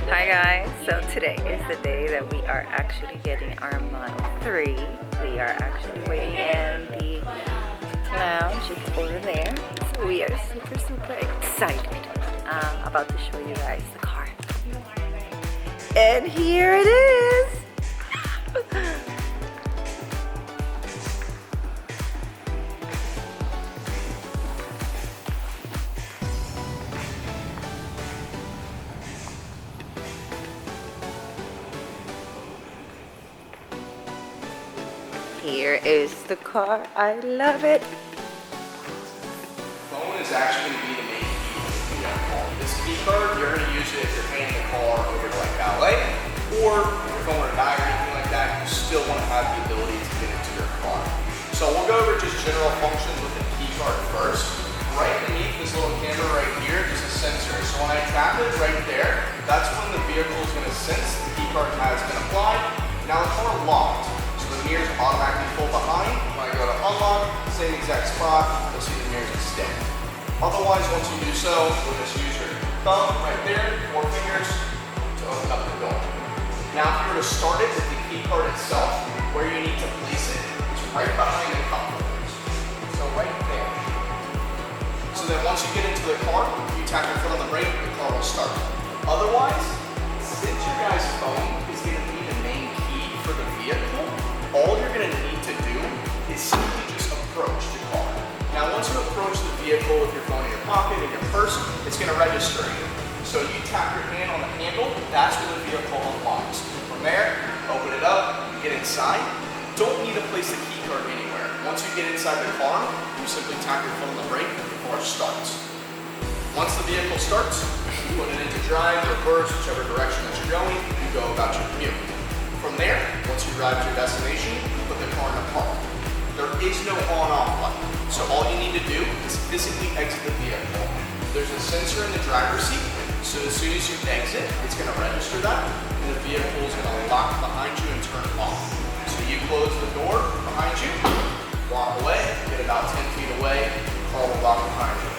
Hi guys, so today is the day that we are actually getting our Model 3. We are actually waiting in the lounge, it's over there. So we are super excited about to show you guys the car. And here it is! Here is the car. I love it. Phone is actually going to be the main key of the car. This key card, you're going to use it if you're handing the car over to like valet, or if you're going to die or anything like that, you still want to have the ability to get into your car. So we'll go over just general functions with the key card first. Right beneath this little camera right here is a sensor. So when I tap it right there, that's when the vehicle is going to sense the key card has been applied. Now the car locked. The mirrors automatically pull behind. When I go to unlock, same exact spot, you'll see the mirrors extend. Otherwise, once you do so, you'll just use your thumb right there, 4 fingers, to open up the door. Now, if you were to start it with the key card itself, where you need to place it is right behind the cup holders. So right there. So then once you get into the car, you tap your foot on the brake, the car will start. Otherwise, since your guys' phone is going to be the main key for the vehicle, all you're going to need to do is simply just approach the car. Now once you approach the vehicle with your phone in your pocket, in your purse, it's going to register you. So you tap your hand on the handle, that's when the vehicle unlocks. From there, open it up, get inside. Don't need to place the key card anywhere. Once you get inside the car, you simply tap your foot on the brake and the car starts. Once the vehicle starts, you put it into drive, reverse, whichever direction that you're going, you go about your commute. From there, once you arrive at your destination, you put the car in a park. There is no on-off button, so all you need to do is physically exit the vehicle. There's a sensor in the driver's seat, so as soon as you exit, it's going to register that, and the vehicle is going to lock behind you and turn off. So you close the door behind you, walk away, get about 10 feet away, the car will lock behind you.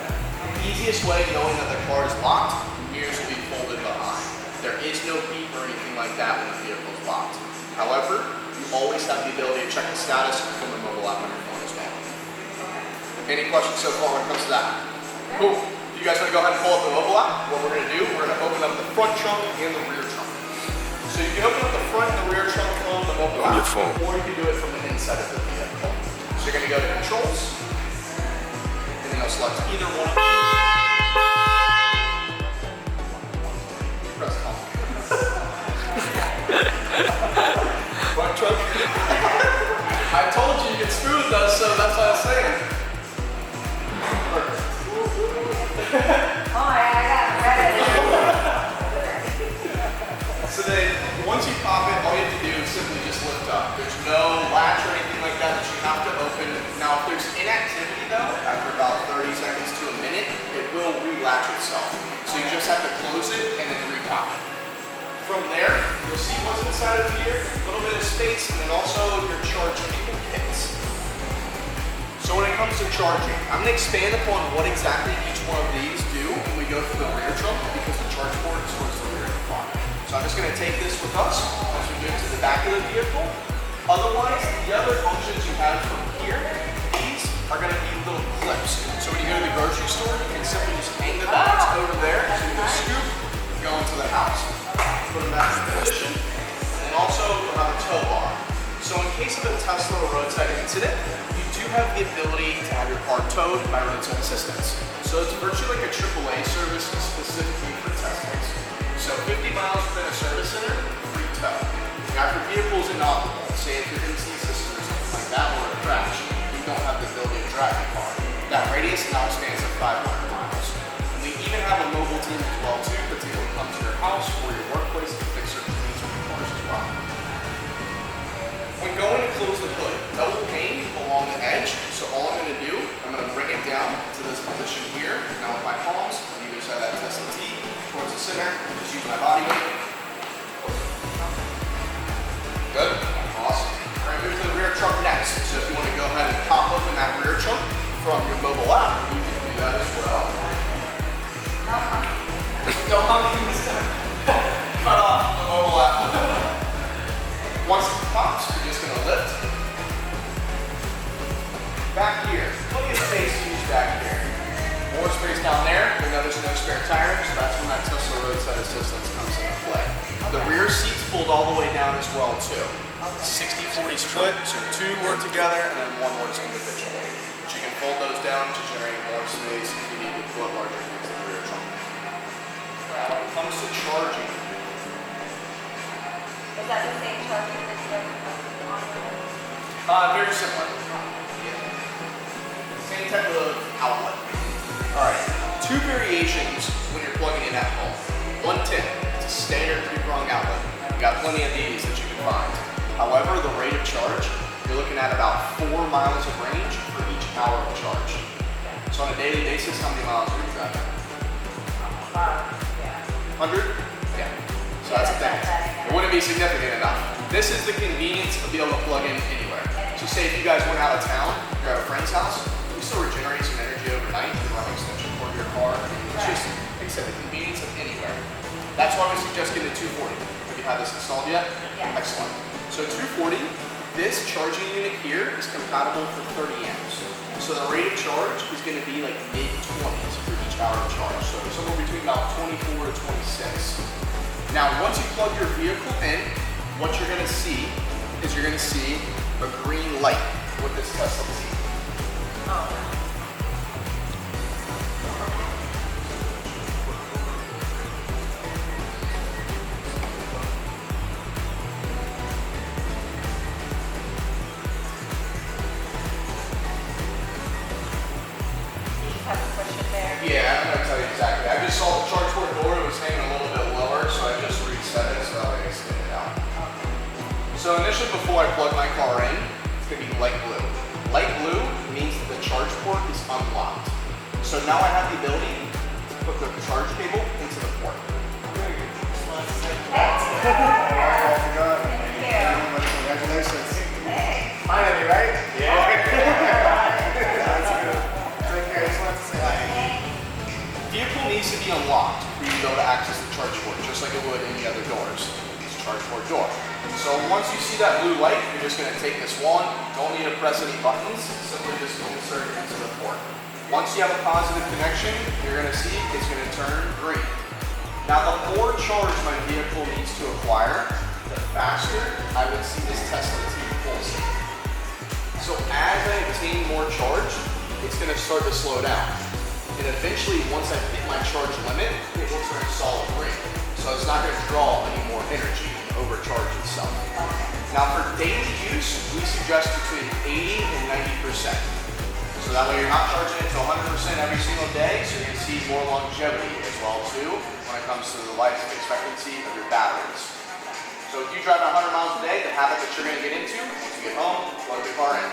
The easiest way, knowing that the car is locked, mirrors will be folded behind. There is no beep or anything like that when the vehicle is locked. However, you always have the ability to check the status from the mobile app on your phone as well. Any questions so far when it comes to that? Cool. If you guys want to go ahead and pull up the mobile app, what we're going to do, we're going to open up the front trunk and the rear trunk. So you can open up the front and the rear trunk from the mobile app, or you can do it from the inside of the vehicle. So you're going to go to controls, and then you'll select either one. Press home. Front trunk. I told you you could screw with us, so that's what I was saying. Perfect. Oh, I got ready. So then, once you pop it, all you have to do is simply just lift up. There's no latch or anything like that you have to open. Now, if there's inactivity though, after about 30 seconds to a minute, it will re-latch itself. So you just have to close it and then re-pop it. From there, you'll see what's inside of here, a little bit of space, and then also your charge cable kits. So when it comes to charging, I'm going to expand upon what exactly each one of these do when we go through the rear trunk, because the charge port is towards the rear of the car. So I'm just going to take this with us as we move to the back of the vehicle. Otherwise, the other functions you have from here, these are going to be little clips. So when you go to the grocery store, you can simply just hang the bags over there, so you can scoop and go into the house. Put them back in position, and then also you'll have a tow bar. So in case of a Tesla or roadside incident, you do have the ability to have your car towed by roadside assistance. So it's virtually like a AAA service specifically for Teslas. So 50 miles within a service center, free tow. Now if your vehicle is inoperable, say if your MC system or something like that were to crash, you don't have the ability to drive the car. That radius now stands at 500 miles. And we even have a mobile team as well too, that's able to come to your house or your workplace to fix certain things with your cars as well. When going to close the hood, double pane along the edge. So all I'm going to do, I'm going to bring it down to this position here. Now with my palms on either side of that Tesla T towards the center, just use my body weight. Good. Awesome. We're going to move to the rear trunk next. So if you want to go ahead and pop open that rear trunk from your mobile app, you can do that as well. spare tire, so that's when that Tesla roadside assistance comes into play. The rear seat's pulled all the way down as well too. 60-40 split, so 2 work together and then 1 works individually. But you can fold those down to generate more space if you need to put larger things in the rear trunk. Now when it comes to charging, Is that the same charger that you have on? very similar. Yeah. Same type of outlet. Alright, 2 variations when you're plugging in at home. 110, it's a standard 3-prong outlet. You got plenty of these that you can find. However, the rate of charge, you're looking at about 4 miles of range for each hour of charge. So on a daily basis, how many miles are you driving? 100? Yeah. So that's the thing. It wouldn't be significant enough. This is the convenience of being able to plug in anywhere. So say if you guys went out of town, you're at a friend's house, you still regenerate some energy overnight. You run an extension cord to your car. It's just, like I said, the convenience of anywhere. That's why we suggest getting a 240. Have you had this installed yet? Yeah. Excellent. So 240, this charging unit here is compatible for 30 amps. So the rate of charge is going to be like mid-20s for each hour of charge. So somewhere between about 24 to 26. Now, once you plug your vehicle in, what you're going to see is you're going to see a green light with this Tesla seat. Oh. Yeah, I'm going to tell you exactly. I just saw the charge port door, it was hanging a little bit lower, so I just reset it so that way I can get it out. So initially before I plug my car in, it's going to be light blue. Light blue means that the charge port is unlocked. So now I have the ability to put the charge cable into the port. Congratulations. Finally, right? Yeah. That's good. Take care. I just wanted to say hi. Vehicle needs to be unlocked for you to be able to access the charge port, just like it would any other doors. It's a charge port door. So once you see that blue light, you're just going to take this one. Don't need to press any buttons. Simply just insert it into the port. Once you have a positive connection, you're going to see it's going to turn green. Now, the more charge my vehicle needs to acquire, the faster I would see this Tesla T pulsing. So as I obtain more charge, it's going to start to slow down. And eventually, once I hit my charge limit, it will turn solid green. So it's not going to draw any more energy and overcharge itself. Now, for daily use, we suggest between 80 and 90%. So that way you're not charging it to 100% every single day, so you're going to see more longevity as well too when it comes to the life expectancy of your batteries. So if you drive 100 miles a day, the habit that you're going to get into, once you get home, plug the car in.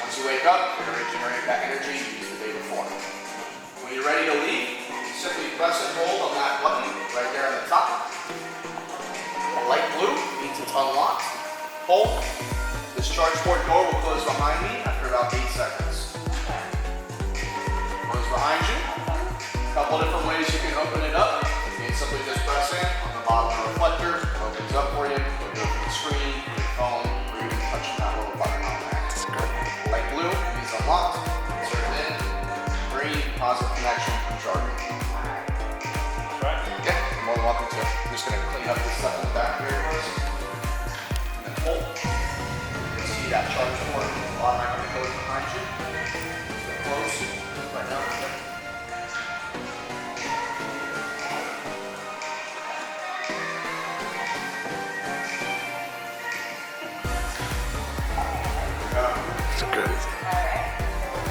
Once you wake up, you're going to regenerate that energy you used the day before. When you're ready to leave, simply press and hold on that button right there on the top. The light blue means it's unlocked. Hold. This charge port door will close behind me after about 8 seconds. Close behind you. A couple different ways you can open it up. You can simply just press in on the bottom of the reflector. It opens up for you. You can go from the screen, your phone, or even touching that little button on there. Light blue means unlocked. Insert it in. Green, positive connection from charging. Right. Yeah, you're more than welcome to. I'm just going to clean up this stuff in the back here first. And then pull. You'll see that charge port automatically goes behind you. So close. Right now. It's good.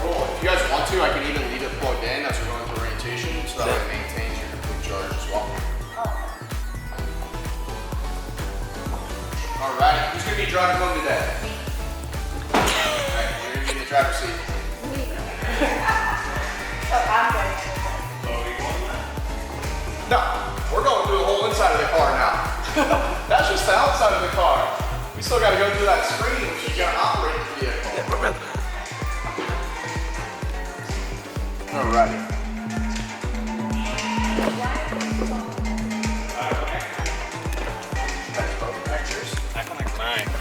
Cool. If you guys want to, I can even leave it plugged in as we're going through orientation, so that it maintains your complete charge as well. Alright, who's going to be driving home today? Alright, you're going to be in the driver's seat. No, we're going through the whole inside of the car now. That's just the outside of the car. We still got to go through that screen, which is going to operate the vehicle. Alrighty.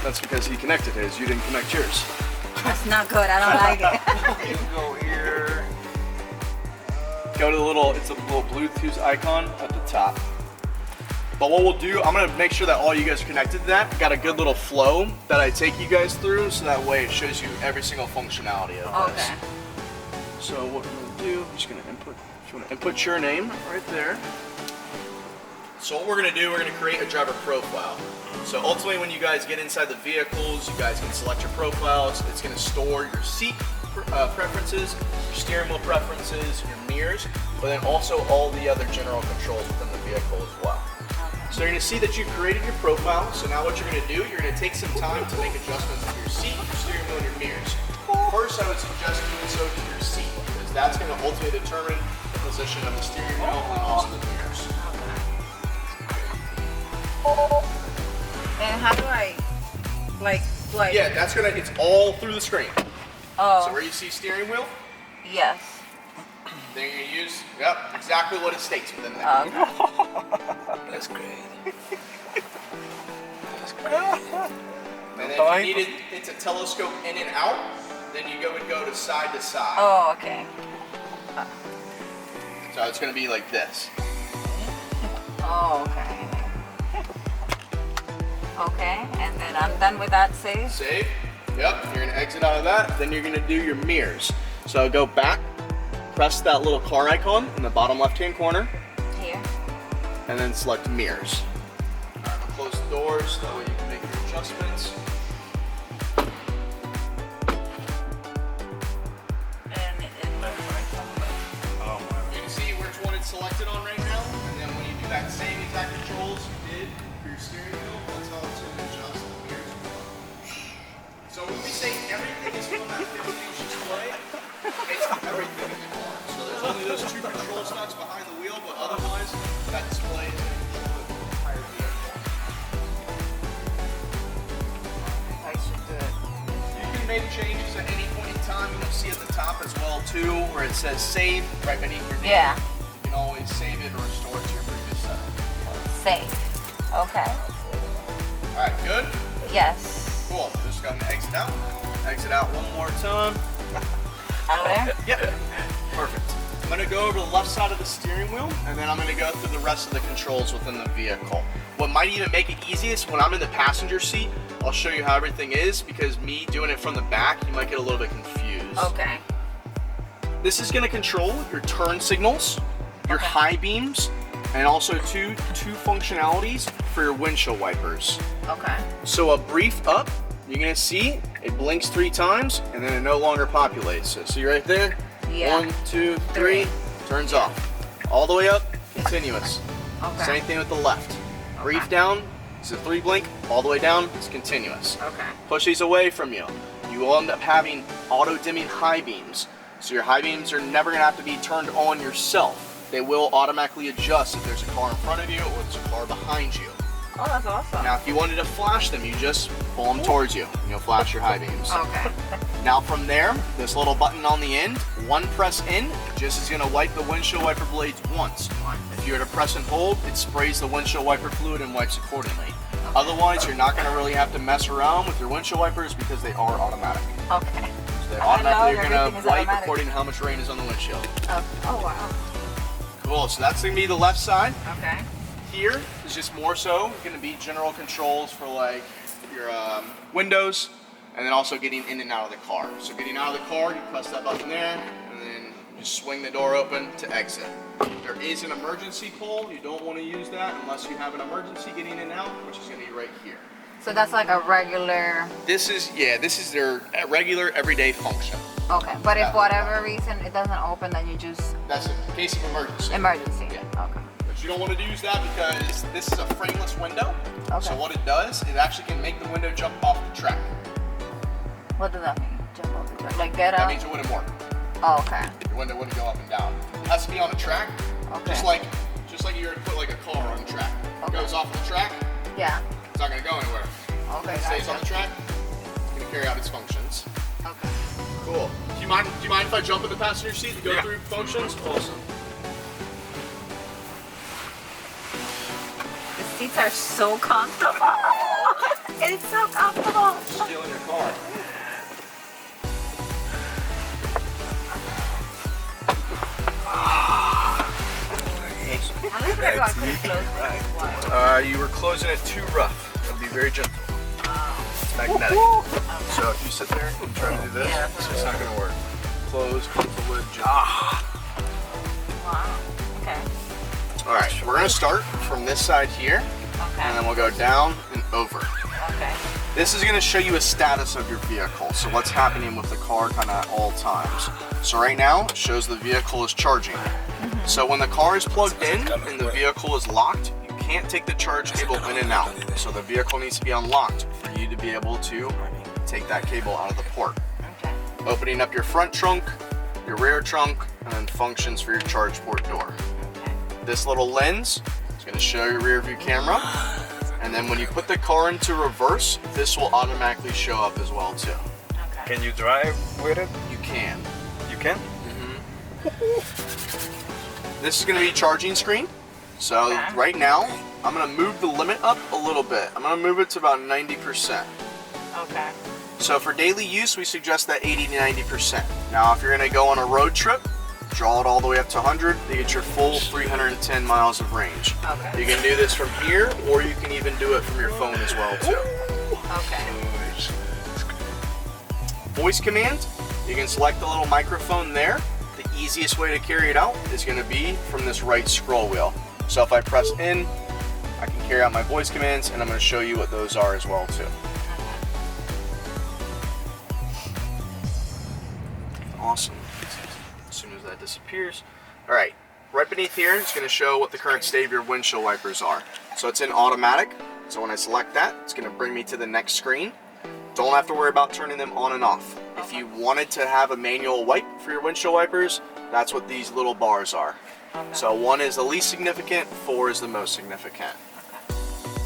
That's because he connected his, you didn't connect yours. That's not good. I don't like it. You go here. go to the little, it's a little Bluetooth icon at the top. But what we'll do, I'm gonna make sure that all you guys are connected to that. Got a good little flow that I take you guys through, so that way it shows you every single functionality of this. Okay. So what we're gonna do, I'm just gonna input, if you wanna input your name right there. So what we're gonna do, we're gonna create a driver profile. So ultimately when you guys get inside the vehicles, you guys can select your profiles. It's gonna store your seat preferences, your steering wheel preferences, your mirrors, but then also all the other general controls within the vehicle as well. So you're gonna see that you created your profile. So now what you're gonna do, you're gonna take some time to make adjustments to your seat, your steering wheel, and your mirrors. First, I would suggest doing so to your seat, because that's gonna ultimately determine the position of the steering wheel and also the mirrors. And how do I, like? Yeah, that's gonna, it's all through the screen. Oh. So where you see steering wheel, Yes. then you're gonna use, yep, exactly what it states within that. That's great. And then if you needed it to telescope in and out, then you would go to side to side. Oh, okay. So it's gonna be like this. Oh, okay. Okay, and then I'm done with that save. Save. Yep, you're gonna exit out of that. Then you're gonna do your mirrors. So go back, press that little car icon in the bottom left-hand corner, Here. and then select mirrors. All right, we'll close the doors, that way you can make your adjustments. And You can see which one it's selected on right now, and then when you do that same exact controls you did for your steering wheel, that's how it's going to adjust the mirrors. So when we say everything is from that 50-inch display, it's everything in the car. So there's only those two control studs behind the wheel, but otherwise that display is going to control the entire vehicle. I should do it. You can make changes at any point in time. You'll see at the top as well too, where it says save right beneath your name. Yeah. You can always save it or restore it to your previous setup. Save. Okay. All right, good? Yes. Cool. Just go ahead and exit out. Exit out one more time. Out there? Yep. Perfect. I'm going to go over to the left side of the steering wheel, and then I'm going to go through the rest of the controls within the vehicle. What might even make it easiest, when I'm in the passenger seat, I'll show you how everything is, because me doing it from the back, you might get a little bit confused. Okay. This is going to control your turn signals, your Okay. high beams, and also two functionalities for your windshield wipers. Okay. So a brief up, you're gonna see it blinks 3 times and then it no longer populates. So see right there? Yeah. 1, 2, 3, turns off. All the way up, continuous. Okay. Same thing with the left. Brief down, it's a 3 blink, all the way down, it's continuous. Okay. Push these away from you. You will end up having auto dimming high beams. So your high beams are never gonna have to be turned on yourself. They will automatically adjust if there's a car in front of you or there's a car behind you. Oh, that's awesome. Now, if you wanted to flash them, you just pull them towards you, and you'll flash your high beams. Okay. Now from there, this little button on the end, one press in, just is gonna wipe the windshield wiper blades once. If you were to press and hold, it sprays the windshield wiper fluid and wipes accordingly. Otherwise, you're not gonna really have to mess around with your windshield wipers because they are automatic. Okay. So they're I automatically know, gonna everything is wipe automatic. according to how much rain is on the windshield. Oh, wow. Cool, so that's gonna be the left side. Okay. Here is just more so going to be general controls for like your windows, and then also getting in and out of the car. So getting out of the car, you press that button there, and then you swing the door open to exit. There is an emergency pole. You don't want to use that unless you have an emergency getting in and out, which is going to be right here. So that's like a regular. This is their regular everyday function. Okay. But if whatever reason it doesn't open, then you just That's in case of emergency. emergency. Yeah. Okay. But you don't want to use that because this is a frameless window. Okay. So what it does, it actually can make the window jump off the track. What does that mean? Jump off the track. Like get That out? means it wouldn't work. Oh, okay. Your window wouldn't go up and down. It has to be on a track. Okay. Just like you were to put like a car on a track. It Okay. goes off the track, Yeah. it's not going to go anywhere. Okay. If it stays Gotcha. on the track, it's going to carry out its functions. Okay. Cool. Do you mind if I jump in the passenger seat and go through functions? Awesome. The seats are so comfortable. It's so comfortable. Stealing your car. should have gone pretty close. You were closing it too rough. It'll be very gentle. It's magnetic. So if you sit there and try to do this, it's just not going to work. Close, close the lid gently. Wow. Okay. All right, we're going to start from this side here, and then we'll go down and over. Okay. This is going to show you a status of your vehicle, so what's happening with the car kind of at all times. So right now, it shows the vehicle is charging. So when the car is plugged in and the vehicle is locked, you can't take the charge cable in and out. So the vehicle needs to be unlocked for you to be able to take that cable out of the port. Okay. Opening up your front trunk, your rear trunk, and then functions for your charge port door. Okay. This little lens is going to show your rear view camera. And then when you put the car into reverse, this will automatically show up as well too. Okay. Can you drive with it? You can. You can? This is going to be charging screen. So right now, I'm going to move the limit up a little bit. I'm going to move it to about 90%. Okay. So for daily use, we suggest that 80 to 90%. Now, if you're going to go on a road trip, draw it all the way up to 100 to get your full 310 miles of range. Okay. You can do this from here, or you can even do it from your phone as well too. Okay. Voice command, you can select the little microphone there. The easiest way to carry it out is going to be from this right scroll wheel. So if I press in, I can carry out my voice commands, and I'm going to show you what those are as well too. Awesome. As soon as that disappears. All right, right beneath here, it's going to show what the current state of your windshield wipers are. So it's in automatic. So when I select that, it's going to bring me to the next screen. Don't have to worry about turning them on and off. If you wanted to have a manual wipe for your windshield wipers, that's what these little bars are. So 1 is the least significant, 4 is the most significant.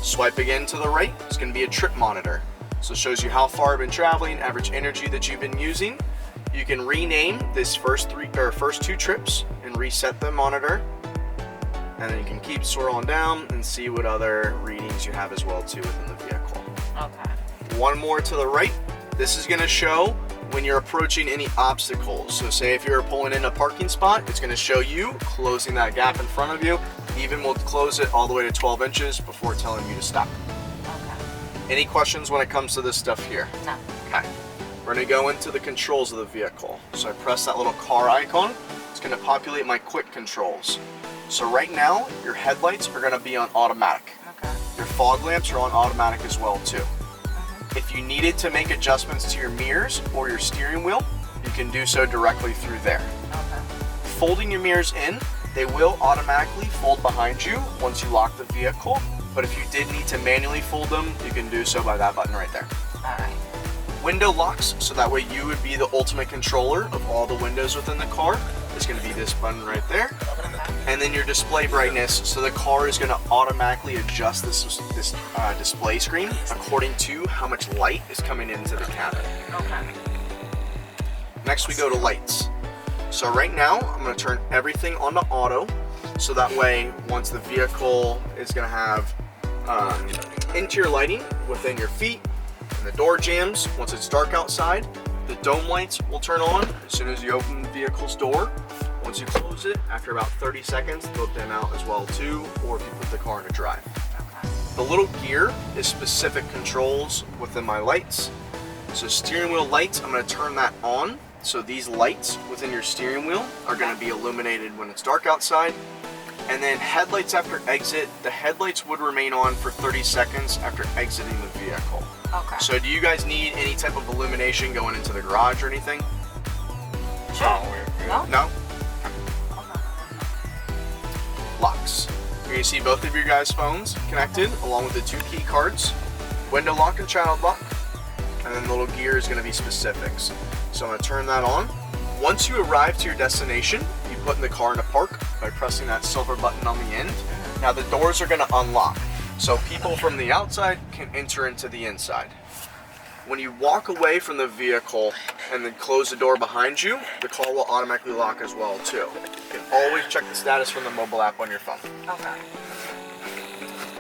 Swipe again to the right, it's going to be a trip monitor. So it shows you how far you've been traveling, average energy that you've been using. You can rename this first 2 trips and reset the monitor. And then you can keep swirling down and see what other readings you have as well too within the vehicle. Okay. 1 more to the right. This is going to show when you're approaching any obstacles. So say if you're pulling in a parking spot, it's going to show you closing that gap in front of you. Even will close it all the way to 12 inches before telling you to stop. Okay. Any questions when it comes to this stuff here? No. Okay. We're going to go into the controls of the vehicle. So I press that little car icon. It's going to populate my quick controls. So right now, your headlights are going to be on automatic. Okay. Your fog lamps are on automatic as well too. If you needed to make adjustments to your mirrors or your steering wheel, you can do so directly through there. Okay. Folding your mirrors in, they will automatically fold behind you once you lock the vehicle, but if you did need to manually fold them, you can do so by that button right there. Alright. Window locks, so that way you would be the ultimate controller of all the windows within the car. It's going to be this button right there. And then your display brightness, so the car is going to automatically adjust this display screen according to how much light is coming into the cabin. Okay. Next we go to lights. So right now I'm going to turn everything onto auto, so that way once the vehicle is going to have interior lighting within your feet and the door jambs, once it's dark outside, the dome lights will turn on as soon as you open the vehicle's door. Once you close it, after about 30 seconds, they'll dim out as well too, or if you put the car in a drive. Okay. The little gear is specific controls within my lights. So steering wheel lights, I'm going to turn that on. So these lights within your steering wheel are going to be illuminated when it's dark outside. And then headlights after exit, the headlights would remain on for 30 seconds after exiting the vehicle. Okay. So do you guys need any type of illumination going into the garage or anything? Sure. No? No? Locks. You're going to see both of your guys' phones connected along with the 2 key cards. Window lock and child lock. And then the little gear is going to be specifics. So I'm going to turn that on. Once you arrive to your destination, you put in the car into park by pressing that silver button on the end. Now the doors are going to unlock. So people from the outside can enter into the inside. When you walk away from the vehicle and then close the door behind you, the car will automatically lock as well too. You can always check the status from the mobile app on your phone. Okay.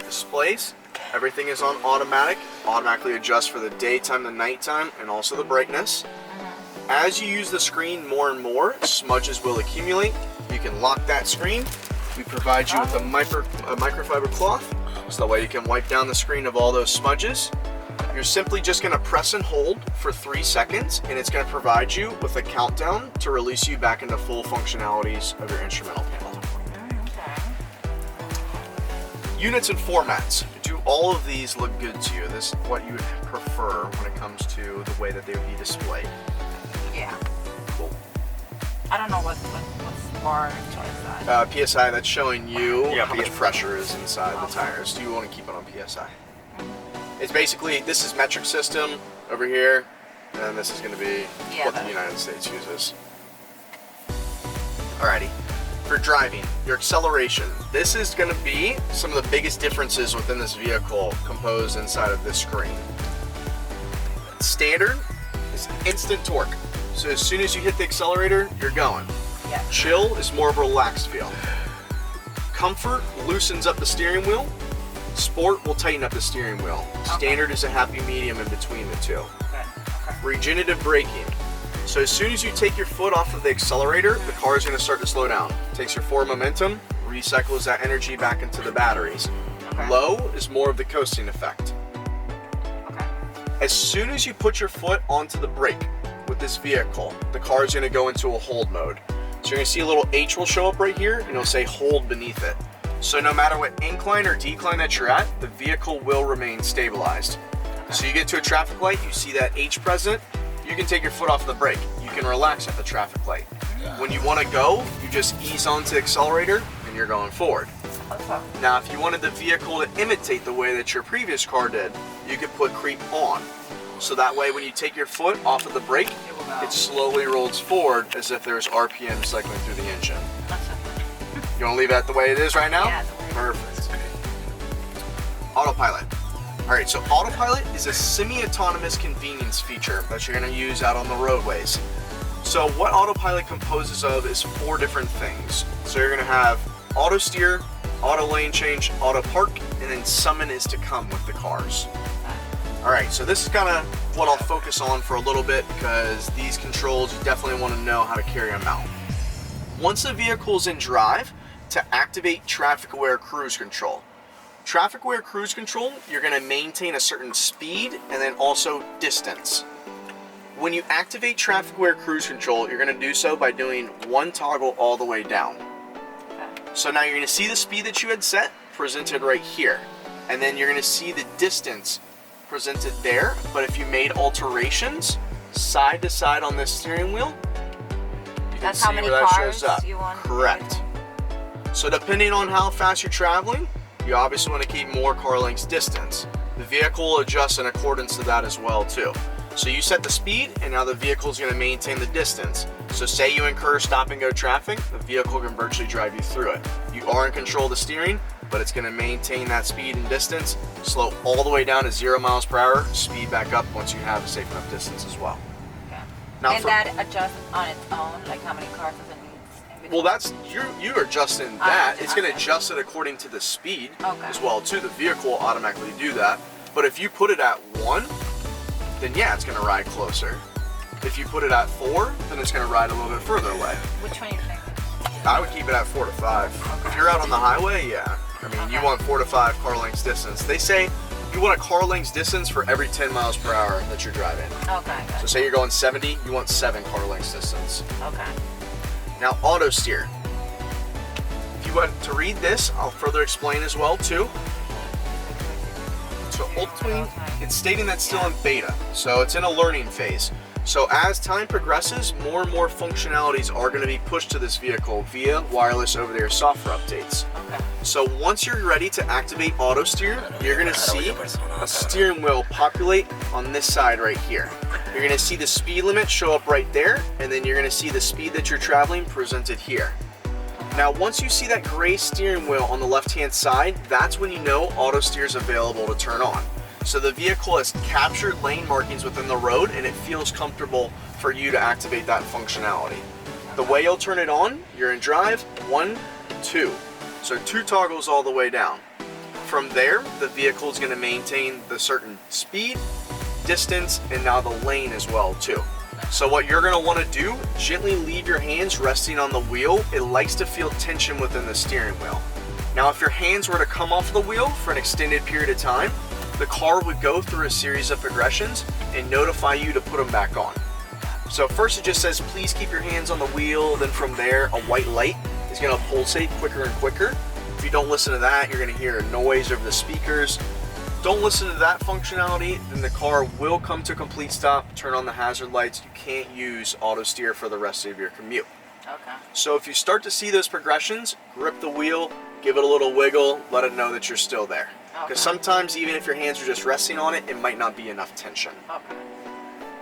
Displays, everything is on automatic, automatically adjusts for the daytime, the nighttime, and also the brightness. As you use the screen more and more, smudges will accumulate. You can lock that screen We provide you with a microfiber cloth, so that way you can wipe down the screen of all those smudges. You're simply just going to press and hold for 3 seconds, and it's going to provide you with a countdown to release you back into full functionalities of your instrumental panel. Units and formats. Do all of these look good to you? This is what you would prefer when it comes to the way that they would be displayed. Yeah. Cool. I don't know what's bar or that. PSI, that's showing you Yeah, how much PSI. pressure is inside the tires. Do you want to keep it on PSI? It's basically, this is metric system over here, and this is going to be what the United States uses. Alrighty. For driving, your acceleration. This is going to be some of the biggest differences within this vehicle composed inside of this screen. Standard is instant torque. So as soon as you hit the accelerator, you're going. Yeah. Chill is more of a relaxed feel. Comfort loosens up the steering wheel. Sport will tighten up the steering wheel. Standard is a happy medium in between the two. Okay. Regenerative braking. So as soon as you take your foot off of the accelerator, the car is going to start to slow down. Takes your forward momentum, recycles that energy back into the batteries. Okay. Low is more of the coasting effect. Okay. As soon as you put your foot onto the brake with this vehicle, the car is going to go into a hold mode. So you're going to see a little H will show up right here, and it'll say hold beneath it. So no matter what incline or decline that you're at, the vehicle will remain stabilized. So you get to a traffic light, you see that H present, you can take your foot off the brake. You can relax at the traffic light. When you want to go, you just ease onto the accelerator and you're going forward. Okay. Now, if you wanted the vehicle to imitate the way that your previous car did, you could put creep on. So that way when you take your foot off of the brake, it slowly rolls forward as if there's RPM cycling through the engine. You want to leave that the way it is right now? Yeah. Perfect. Autopilot. Alright, so Autopilot is a semi-autonomous convenience feature that you're going to use out on the roadways. So what Autopilot composes of is 4 different things. So you're going to have auto steer, auto lane change, auto park, and then summon is to come with the cars. Alright, so this is kind of what I'll focus on for a little bit because these controls, you definitely want to know how to carry them out. Once the vehicle is in drive, to activate traffic aware cruise control. Traffic aware cruise control, you're going to maintain a certain speed and then also distance. When you activate traffic aware cruise control, you're going to do so by doing one toggle all the way down. So now you're going to see the speed that you had set presented right here. And then you're going to see the distance presented there. But if you made alterations side to side on this steering wheel, you can see where that shows up. Correct. So depending on how fast you're traveling, you obviously want to keep more car lengths distance. The vehicle will adjust in accordance to that as well too. So you set the speed and now the vehicle is going to maintain the distance. So say you incur stop and go traffic, the vehicle can virtually drive you through it. You are in control of the steering, but it's going to maintain that speed and distance, slow all the way down to 0 miles per hour, speed back up once you have a safe enough distance as well. Okay. Now and that adjusts on its own, like how many cars does it need? Well, that's you're adjusting that. It's going to adjust it according to the speed as well too. The vehicle will automatically do that. But if you put it at 1, then yeah, it's going to ride closer. If you put it at 4, then it's going to ride a little bit further away. Which one do you think? I would keep it at 4 to 5. If you're out on the highway, yeah. I mean, you want 4 to 5 car lengths distance. They say you want a car lengths distance for every 10 miles per hour that you're driving. Okay. So say you're going 70, you want 7 car lengths distance. Okay. Now auto steer. If you want to read this, I'll further explain as well too. So ultimately, it's stating that's still in beta. So it's in a learning phase. So as time progresses, more and more functionalities are going to be pushed to this vehicle via wireless over-the-air software updates. Okay. So once you're ready to activate auto steer, you're going to see a steering wheel populate on this side right here. You're going to see the speed limit show up right there, and then you're going to see the speed that you're traveling presented here. Now once you see that gray steering wheel on the left-hand side, that's when you know auto steer is available to turn on. So the vehicle has captured lane markings within the road and it feels comfortable for you to activate that functionality. The way you'll turn it on, you're in drive, 1, 2. So 2 toggles all the way down. From there, the vehicle is going to maintain the certain speed, distance, and now the lane as well too. So what you're gonna wanna do, gently leave your hands resting on the wheel. It likes to feel tension within the steering wheel. Now, if your hands were to come off the wheel for an extended period of time, the car would go through a series of progressions and notify you to put them back on. So first it just says, please keep your hands on the wheel. Then from there, a white light is gonna pulsate quicker and quicker. If you don't listen to that, you're gonna hear a noise over the speakers. Don't listen to that functionality, then the car will come to a complete stop, turn on the hazard lights. You can't use auto steer for the rest of your commute. Okay. So if you start to see those progressions, grip the wheel, give it a little wiggle, let it know that you're still there. Because sometimes even if your hands are just resting on it, it might not be enough tension. Okay.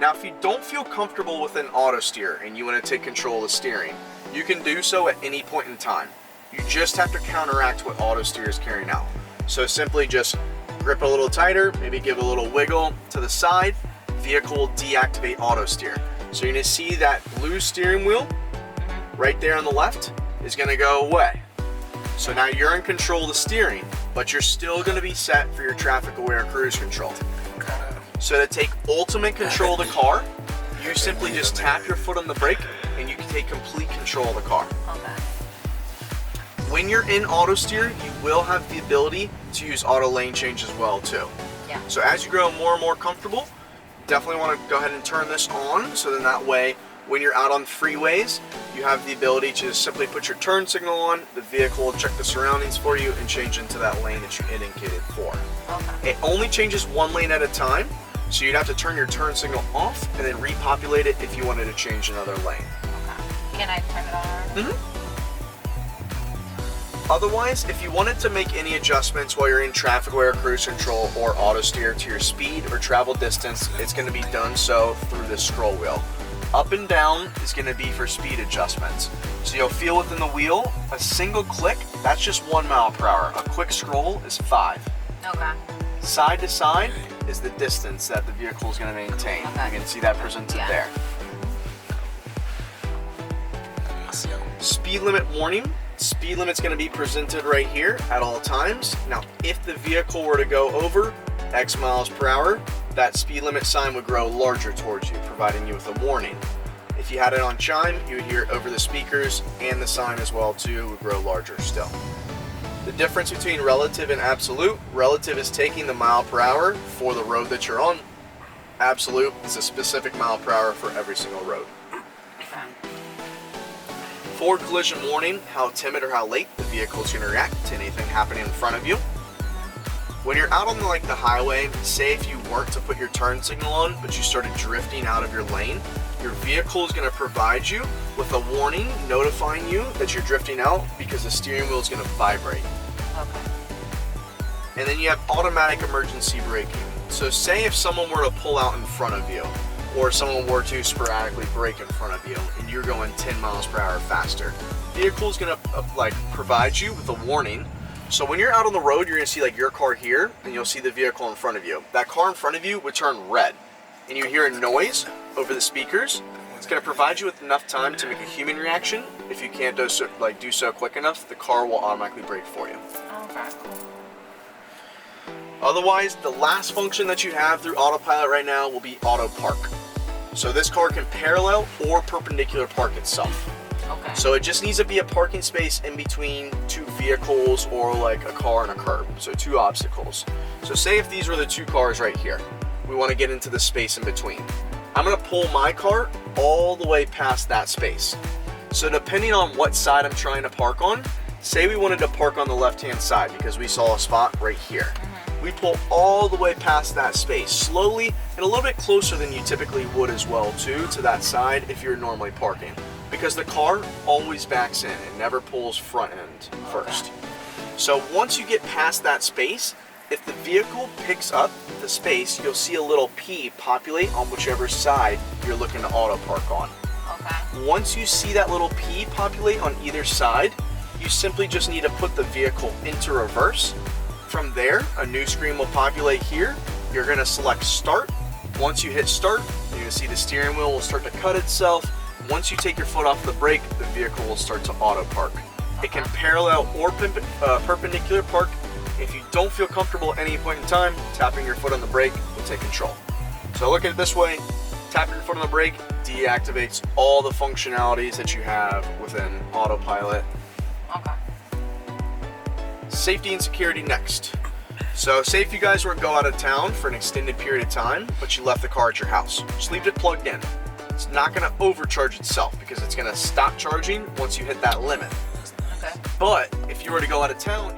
Now, if you don't feel comfortable with an auto steer and you want to take control of the steering, you can do so at any point in time. You just have to counteract what auto steer is carrying out. So simply just grip a little tighter, maybe give a little wiggle to the side, vehicle will deactivate auto steer. So you're going to see that blue steering wheel right there on the left is going to go away. So now you're in control of the steering, but you're still going to be set for your traffic aware cruise control. So to take ultimate control of the car, you simply just tap your foot on the brake and you can take complete control of the car. Okay. When you're in auto steer, you will have the ability to use auto lane change as well too. Yeah. So as you grow more and more comfortable, definitely want to go ahead and turn this on, so then that way when you're out on freeways, you have the ability to just simply put your turn signal on, the vehicle will check the surroundings for you and change into that lane that you indicated for. Okay. It only changes one lane at a time, so you'd have to turn your turn signal off and then repopulate it if you wanted to change another lane. Okay. Can I turn it on? Mm-hmm. Otherwise, if you wanted to make any adjustments while you're in traffic aware cruise control or auto steer to your speed or travel distance, it's going to be done so through this scroll wheel. Up and down is going to be for speed adjustments. So you'll feel within the wheel, a single click, that's just 1 mile per hour. A quick scroll is 5. Okay. Side to side is the distance that the vehicle is going to maintain. Okay. You can see that presented there. Speed limit warning. Speed limit's going to be presented right here at all times. Now, if the vehicle were to go over X miles per hour, that speed limit sign would grow larger towards you, providing you with a warning. If you had it on chime, you would hear it over the speakers, and the sign as well too would grow larger still. The difference between relative and absolute: relative is taking the mile per hour for the road that you're on. Absolute is a specific mile per hour for every single road. Forward collision warning: how timid or how late the vehicle is going to react to anything happening in front of you. When you're out on the highway, say if you weren't to put your turn signal on, but you started drifting out of your lane, your vehicle is going to provide you with a warning notifying you that you're drifting out because the steering wheel is going to vibrate. Okay. And then you have automatic emergency braking. So say if someone were to pull out in front of you, or someone were to sporadically brake in front of you and you're going 10 miles per hour faster, the vehicle is going to provide you with a warning. So when you're out on the road, you're going to see your car here, and you'll see the vehicle in front of you. That car in front of you would turn red, and you hear a noise over the speakers. It's going to provide you with enough time to make a human reaction. If you can't do so quick enough, the car will automatically brake for you. Okay, cool. Otherwise, the last function that you have through Autopilot right now will be auto park. So this car can parallel or perpendicular park itself. Okay. So it just needs to be a parking space in between two vehicles or a car and a curb. So 2 obstacles. So say if these were the 2 cars right here, we want to get into the space in between. I'm going to pull my car all the way past that space. So depending on what side I'm trying to park on, say we wanted to park on the left-hand side because we saw a spot right here. We pull all the way past that space, slowly and a little bit closer than you typically would as well too, to that side if you're normally parking. Because the car always backs in and never pulls front end first. So once you get past that space, if the vehicle picks up the space, you'll see a little P populate on whichever side you're looking to auto park on. Okay. Once you see that little P populate on either side, you simply just need to put the vehicle into reverse. From there, a new screen will populate here. You're going to select start. Once you hit start, you're going to see the steering wheel will start to cut itself. Once you take your foot off the brake, the vehicle will start to auto park. It can parallel or perpendicular park. If you don't feel comfortable at any point in time, tapping your foot on the brake will take control. So look at it this way: Tapping your foot on the brake deactivates all the functionalities that you have within Autopilot. Okay. Safety and security next. So say if you guys were to go out of town for an extended period of time, but you left the car at your house, just leave it plugged in. It's not going to overcharge itself because it's going to stop charging once you hit that limit. Okay. But if you were to go out of town,